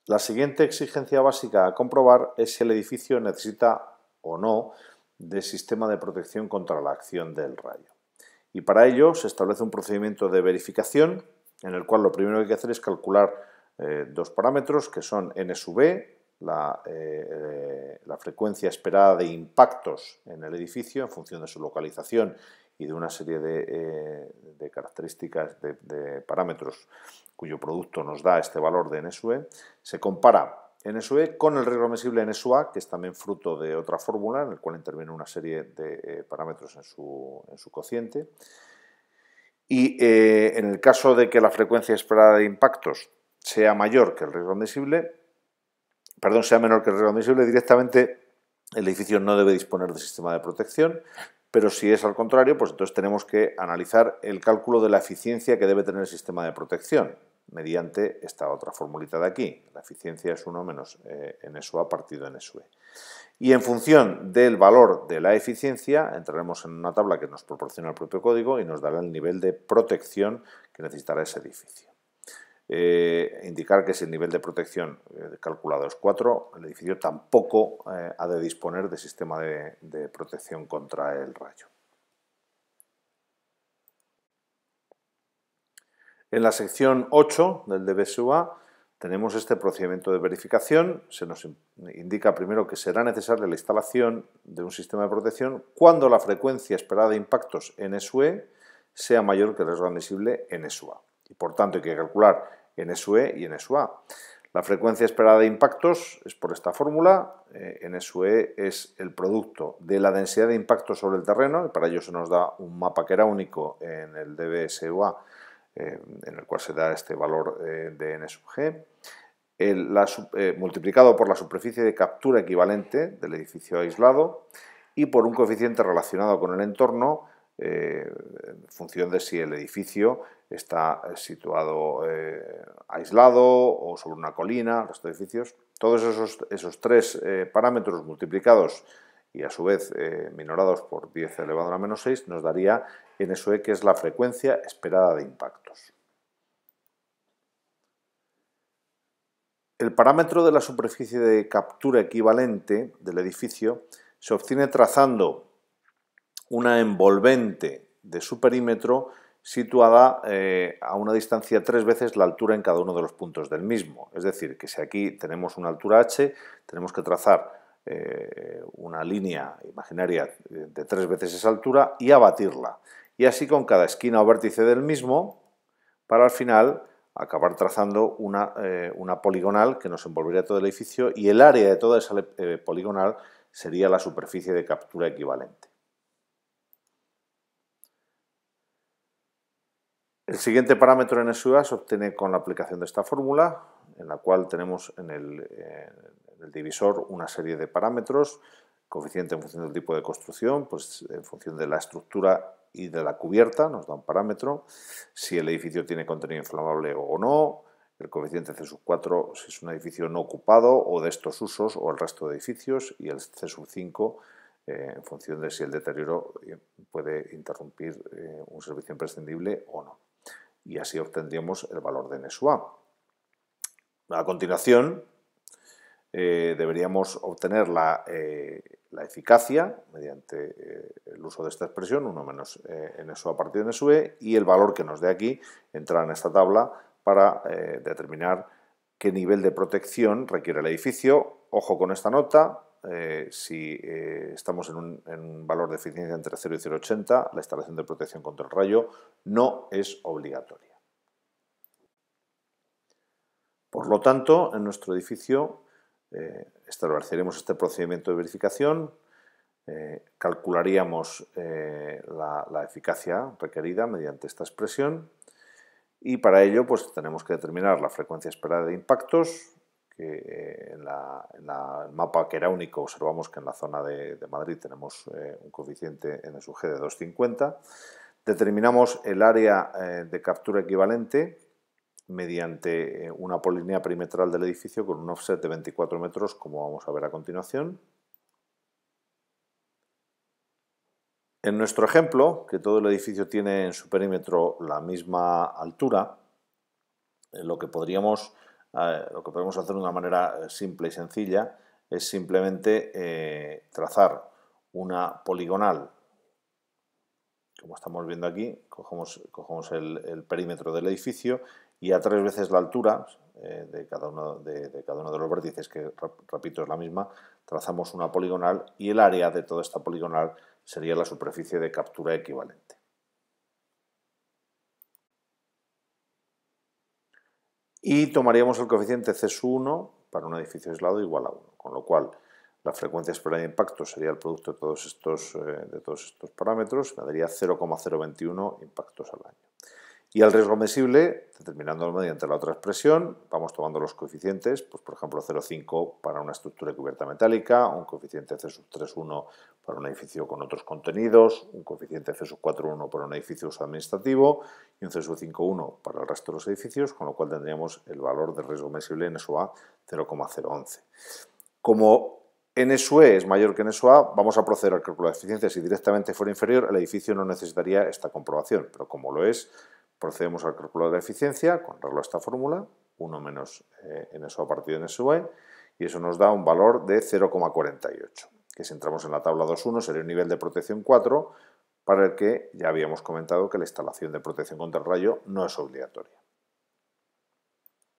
La siguiente exigencia básica a comprobar es si el edificio necesita o no de sistema de protección contra la acción del rayo. Y para ello se establece un procedimiento de verificación en el cual lo primero que hay que hacer es calcular dos parámetros que son n sub b, la frecuencia esperada de impactos en el edificio en función de su localización y de una serie de características de parámetros cuyo producto nos da este valor de n sub e. Se compara n sub e con el riesgo admisible n sub a, que es también fruto de otra fórmula en el cual interviene una serie de parámetros en su cociente. Y en el caso de que la frecuencia esperada de impactos sea mayor que el riesgo admisible, sea menor que el riesgo admisible, directamente el edificio no debe disponer de sistema de protección, pero si es al contrario, pues entonces tenemos que analizar el cálculo de la eficiencia que debe tener el sistema de protección mediante esta otra formulita de aquí. La eficiencia es 1 menos n sub a partido n sub e. Y en función del valor de la eficiencia, entraremos en una tabla que nos proporciona el propio código y nos dará el nivel de protección que necesitará ese edificio. Indicar que si el nivel de protección calculado es 4, el edificio tampoco ha de disponer de sistema de protección contra el rayo. En la sección 8 del DBSUA tenemos este procedimiento de verificación. Se nos indica primero que será necesaria la instalación de un sistema de protección cuando la frecuencia esperada de impactos n sub e sea mayor que el riesgo admisible n sub a. Y por tanto hay que calcular n sub e y n sub a. La frecuencia esperada de impactos es por esta fórmula. N sub e es el producto de la densidad de impactos sobre el terreno, y para ello se nos da un mapa que era único en el DBSUA, en el cual se da este valor de n sub g, multiplicado por la superficie de captura equivalente del edificio aislado y por un coeficiente relacionado con el entorno en función de si el edificio está situado aislado o sobre una colina, los edificios. Todos esos tres parámetros multiplicados y a su vez minorados por 10 elevado a la menos 6 nos daría n sub e, que es la frecuencia esperada de impactos. El parámetro de la superficie de captura equivalente del edificio se obtiene trazando una envolvente de su perímetro situada a una distancia 3 veces la altura en cada uno de los puntos del mismo. Es decir, que si aquí tenemos una altura h, tenemos que trazar una línea imaginaria de 3 veces esa altura y abatirla. Y así con cada esquina o vértice del mismo, para al final acabar trazando una poligonal que nos envolvería todo el edificio, y el área de toda esa poligonal sería la superficie de captura equivalente. El siguiente parámetro en SUA se obtiene con la aplicación de esta fórmula, en la cual tenemos en el divisor una serie de parámetros, coeficiente en función del tipo de construcción, pues en función de la estructura y de la cubierta nos da un parámetro, si el edificio tiene contenido inflamable o no, el coeficiente C4 si es un edificio no ocupado o de estos usos o el resto de edificios, y el C5 en función de si el deterioro puede interrumpir un servicio imprescindible o no. Y así obtendríamos el valor de n sub a. A continuación, deberíamos obtener la eficacia mediante el uso de esta expresión, 1 menos n sub a partido de n sub e, y el valor que nos dé aquí entrar en esta tabla para determinar qué nivel de protección requiere el edificio. Ojo con esta nota, si estamos en un valor de eficiencia entre 0 y 0,80, la instalación de protección contra el rayo no es obligatoria. Por lo tanto, en nuestro edificio estableceremos este procedimiento de verificación, calcularíamos la eficacia requerida mediante esta expresión, y para ello pues tenemos que determinar la frecuencia esperada de impactos, que en el mapa que era único observamos que en la zona de Madrid tenemos un coeficiente n sub g de 2,50. Determinamos el área de captura equivalente mediante una polilínea perimetral del edificio con un offset de 24 metros, como vamos a ver a continuación. En nuestro ejemplo, que todo el edificio tiene en su perímetro la misma altura, lo que podríamos lo que podemos hacer de una manera simple y sencilla es simplemente trazar una poligonal. Como estamos viendo aquí, cogemos el perímetro del edificio y a 3 veces la altura de cada uno de los vértices, que repito es la misma, trazamos una poligonal y el área de toda esta poligonal sería la superficie de captura equivalente. Y tomaríamos el coeficiente C1 para un edificio aislado igual a 1, con lo cual la frecuencia esperada de impacto sería el producto de todos estos parámetros, me daría 0,021 impactos al año. Y el riesgo admisible, determinándolo mediante la otra expresión, vamos tomando los coeficientes, pues por ejemplo 0,5 para una estructura de cubierta metálica, un coeficiente C3,1 para un edificio con otros contenidos, un coeficiente C4,1 para un edificio uso administrativo y un C5,1 para el resto de los edificios, con lo cual tendríamos el valor de riesgo admisible en SOA 0,011. Como NSUE es mayor que NSOA, vamos a proceder al cálculo de eficiencia. Si directamente fuera inferior, el edificio no necesitaría esta comprobación, pero como lo es, procedemos al cálculo de la eficiencia con arreglo a esta fórmula, 1 menos NSOA partido NSUE, y eso nos da un valor de 0,48, que si entramos en la tabla 2.1 sería un nivel de protección 4, para el que ya habíamos comentado que la instalación de protección contra el rayo no es obligatoria.